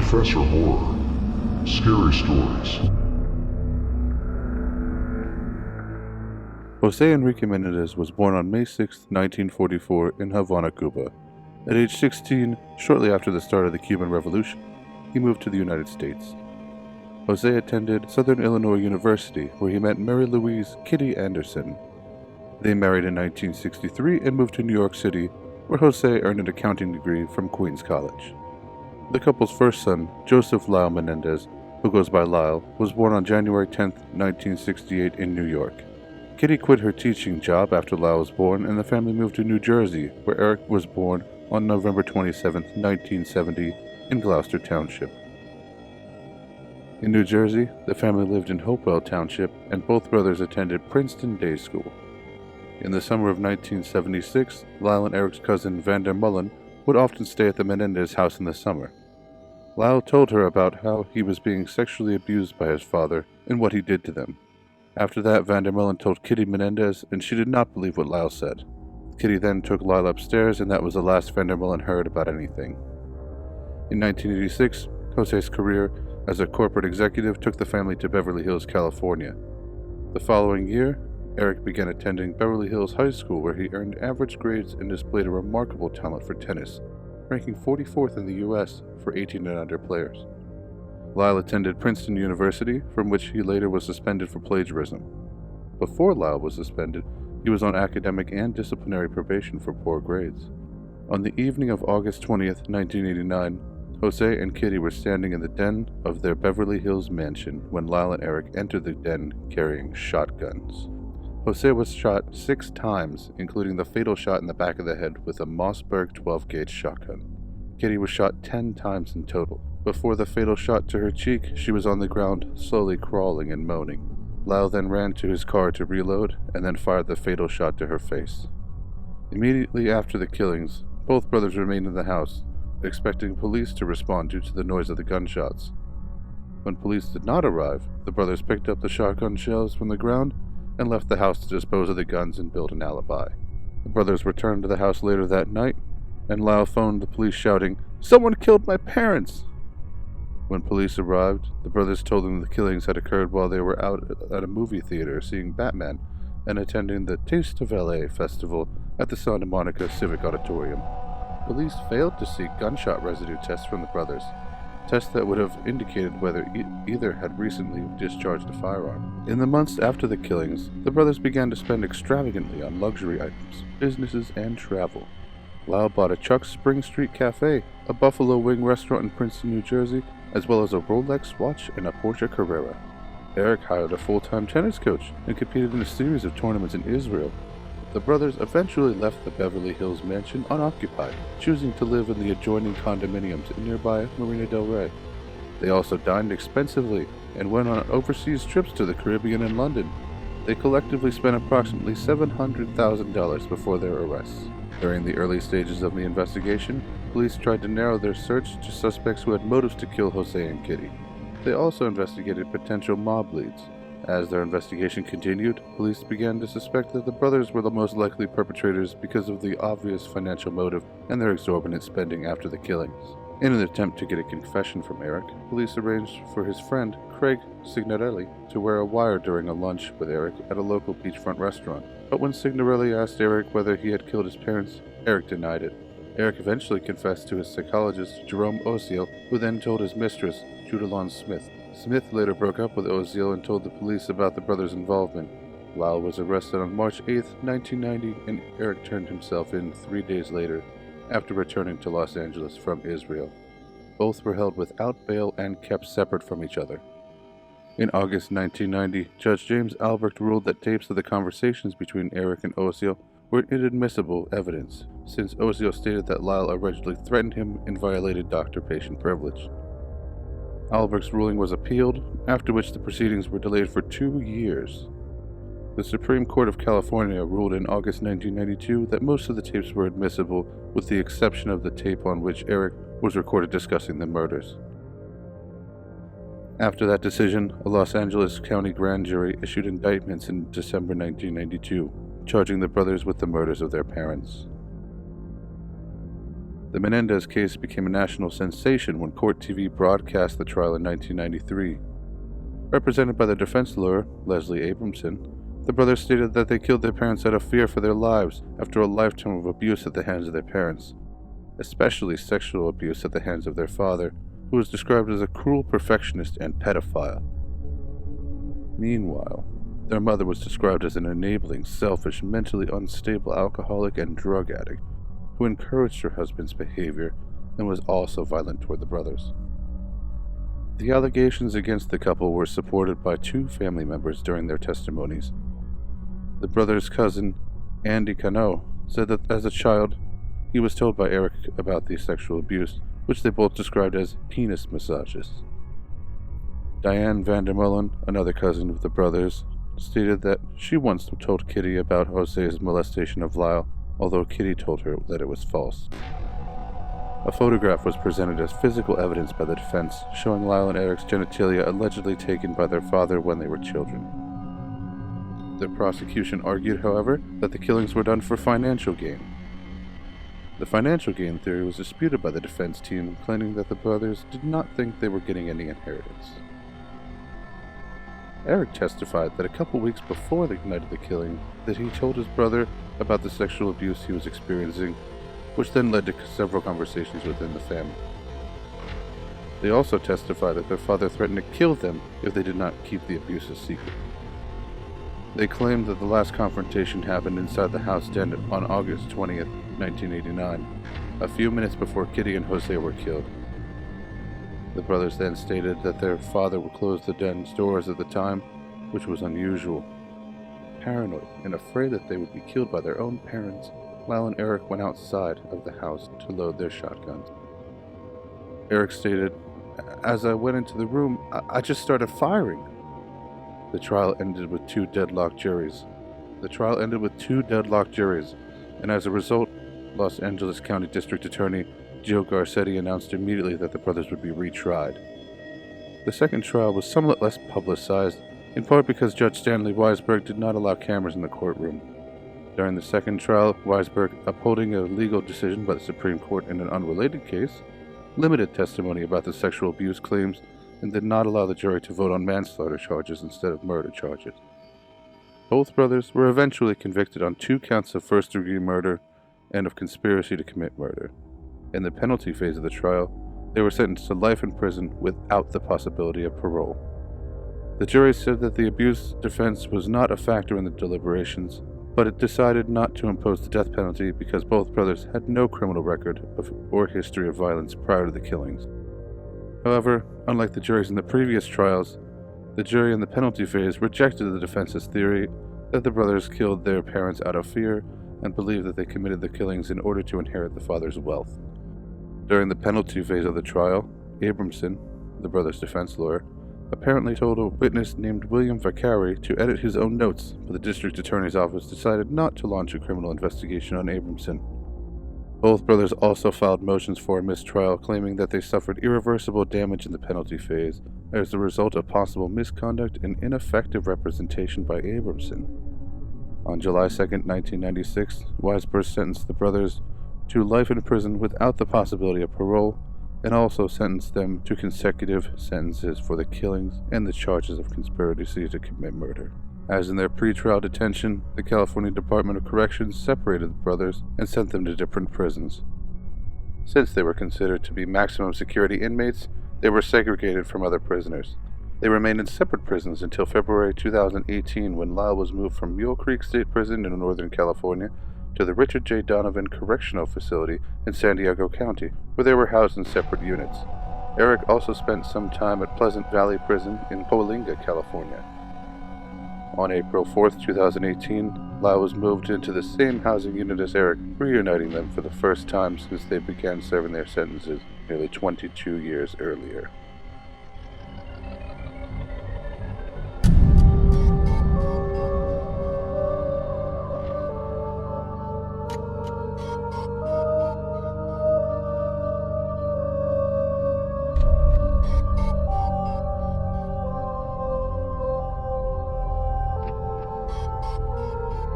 Professor Horror. Scary Stories. Jose Enrique Menendez was born on May 6, 1944 in Havana, Cuba. At age 16, shortly after the start of the Cuban Revolution, he moved to the United States. Jose attended Southern Illinois University, where he met Mary Louise "Kitty" Anderson. They married in 1963 and moved to New York City, where Jose earned an accounting degree from Queens College. The couple's first son, Joseph Lyle Menendez, who goes by Lyle, was born on January 10, 1968 in New York. Kitty quit her teaching job after Lyle was born, and the family moved to New Jersey, where Erik was born on November 27, 1970, in Gloucester Township. In New Jersey, the family lived in Hopewell Township, and both brothers attended Princeton Day School. In the summer of 1976, Lyle and Erik's cousin Vander Mullen would often stay at the Menendez house in the summer. Lyle told her about how he was being sexually abused by his father and what he did to them. After that, Vander Mullen told Kitty Menendez, and she did not believe what Lyle said. Kitty then took Lyle upstairs, and that was the last Vander Mullen heard about anything. In 1986, Jose's career as a corporate executive took the family to Beverly Hills, California. The following year, Erik began attending Beverly Hills High School, where he earned average grades and displayed a remarkable talent for tennis, ranking 44th in the U.S. for 18 and under players. Lyle attended Princeton University, from which he later was suspended for plagiarism. Before Lyle was suspended, he was on academic and disciplinary probation for poor grades. On the evening of August 20th, 1989, Jose and Kitty were standing in the den of their Beverly Hills mansion when Lyle and Erik entered the den carrying shotguns. Jose was shot 6 times, including the fatal shot in the back of the head with a Mossberg 12-gauge shotgun. Kitty was shot 10 times in total. Before the fatal shot to her cheek, she was on the ground, slowly crawling and moaning. Lyle then ran to his car to reload, and then fired the fatal shot to her face. Immediately after the killings, both brothers remained in the house, expecting police to respond due to the noise of the gunshots. When police did not arrive, the brothers picked up the shotgun shells from the ground and left the house to dispose of the guns and build an alibi. The brothers returned to the house later that night, and Lyle phoned the police shouting, "Someone killed my parents!" When police arrived, the brothers told them the killings had occurred while they were out at a movie theater seeing Batman and attending the Taste of LA festival at the Santa Monica Civic Auditorium. Police failed to seek gunshot residue tests from the brothers, tests that would have indicated whether either had recently discharged a firearm. In the months after the killings, the brothers began to spend extravagantly on luxury items, businesses, and travel. Lyle bought a Chuck's Spring Street Cafe, a Buffalo Wing restaurant in Princeton, New Jersey, as well as a Rolex watch and a Porsche Carrera. Erik hired a full-time tennis coach and competed in a series of tournaments in Israel. The brothers eventually left the Beverly Hills mansion unoccupied, choosing to live in the adjoining condominiums in nearby Marina del Rey. They also dined expensively and went on overseas trips to the Caribbean and London. They collectively spent approximately $700,000 before their arrests. During the early stages of the investigation, police tried to narrow their search to suspects who had motives to kill Jose and Kitty. They also investigated potential mob leads. As their investigation continued, police began to suspect that the brothers were the most likely perpetrators because of the obvious financial motive and their exorbitant spending after the killings. In an attempt to get a confession from Erik, police arranged for his friend, Craig Signorelli, to wear a wire during a lunch with Erik at a local beachfront restaurant. But when Signorelli asked Erik whether he had killed his parents, Erik denied it. Erik eventually confessed to his psychologist, Jerome Osiel, who then told his mistress, Judalon Smith. Smith later broke up with Osiel and told the police about the brothers' involvement. Lyle was arrested on March 8, 1990, and Erik turned himself in 3 days later, after returning to Los Angeles from Israel. Both were held without bail and kept separate from each other. In August 1990, Judge James Albrecht ruled that tapes of the conversations between Erik and Osiel were inadmissible evidence, since Osiel stated that Lyle allegedly threatened him and violated doctor-patient privilege. Albrecht's ruling was appealed, after which the proceedings were delayed for 2 years. The Supreme Court of California ruled in August 1992 that most of the tapes were admissible, with the exception of the tape on which Erik was recorded discussing the murders. After that decision, a Los Angeles County grand jury issued indictments in December 1992, charging the brothers with the murders of their parents. The Menendez case became a national sensation when Court TV broadcast the trial in 1993. Represented by the defense lawyer, Leslie Abramson, the brothers stated that they killed their parents out of fear for their lives after a lifetime of abuse at the hands of their parents, especially sexual abuse at the hands of their father, who was described as a cruel perfectionist and pedophile. Meanwhile, their mother was described as an enabling, selfish, mentally unstable alcoholic and drug addict who encouraged her husband's behavior and was also violent toward the brothers. The allegations against the couple were supported by two family members during their testimonies. The brothers' cousin, Andy Cano, said that as a child, he was told by Erik about the sexual abuse, which they both described as penis massages. Diane Vandermeulen, another cousin of the brothers, stated that she once told Kitty about Jose's molestation of Lyle, although Kitty told her that it was false. A photograph was presented as physical evidence by the defense, showing Lyle and Erik's genitalia allegedly taken by their father when they were children. The prosecution argued, however, that the killings were done for financial gain. The financial gain theory was disputed by the defense team, claiming that the brothers did not think they were getting any inheritance. Erik testified that a couple weeks before the night of the killing, that he told his brother about the sexual abuse he was experiencing, which then led to several conversations within the family. They also testified that their father threatened to kill them if they did not keep the abuse a secret. They claimed that the last confrontation happened inside the house den on August 20th, 1989, a few minutes before Kitty and Jose were killed. The brothers then stated that their father would close the den's doors at the time, which was unusual. Paranoid and afraid that they would be killed by their own parents, Lyle and Erik went outside of the house to load their shotguns. Erik stated, "As I went into the room, I just started firing." The trial ended with two deadlocked juries, and as a result, Los Angeles County District Attorney Joe Garcetti announced immediately that the brothers would be retried. The second trial was somewhat less publicized, in part because Judge Stanley Weisberg did not allow cameras in the courtroom. During the second trial, Weisberg, upholding a legal decision by the Supreme Court in an unrelated case, limited testimony about the sexual abuse claims and did not allow the jury to vote on manslaughter charges instead of murder charges. Both brothers were eventually convicted on 2 counts of first-degree murder and of conspiracy to commit murder. In the penalty phase of the trial, they were sentenced to life in prison without the possibility of parole. The jury said that the abuse defense was not a factor in the deliberations, but it decided not to impose the death penalty because both brothers had no criminal record or history of violence prior to the killings. However, unlike the juries in the previous trials, the jury in the penalty phase rejected the defense's theory that the brothers killed their parents out of fear and believed that they committed the killings in order to inherit the father's wealth. During the penalty phase of the trial, Abramson, the brothers' defense lawyer, apparently told a witness named William Vaccari to edit his own notes, but the district attorney's office decided not to launch a criminal investigation on Abramson. Both brothers also filed motions for a mistrial, claiming that they suffered irreversible damage in the penalty phase as a result of possible misconduct and ineffective representation by Abramson. On July 2, 1996, Weisberg sentenced the brothers to life in prison without the possibility of parole, and also sentenced them to consecutive sentences for the killings and the charges of conspiracy to commit murder. As in their pretrial detention, the California Department of Corrections separated the brothers and sent them to different prisons. Since they were considered to be maximum security inmates, they were segregated from other prisoners. They remained in separate prisons until February 2018, when Lyle was moved from Mule Creek State Prison in Northern California to the Richard J. Donovan Correctional Facility in San Diego County, where they were housed in separate units. Erik also spent some time at Pleasant Valley Prison in Coalinga, California. On April 4, 2018, Lyle was moved into the same housing unit as Erik, reuniting them for the first time since they began serving their sentences nearly 22 years earlier.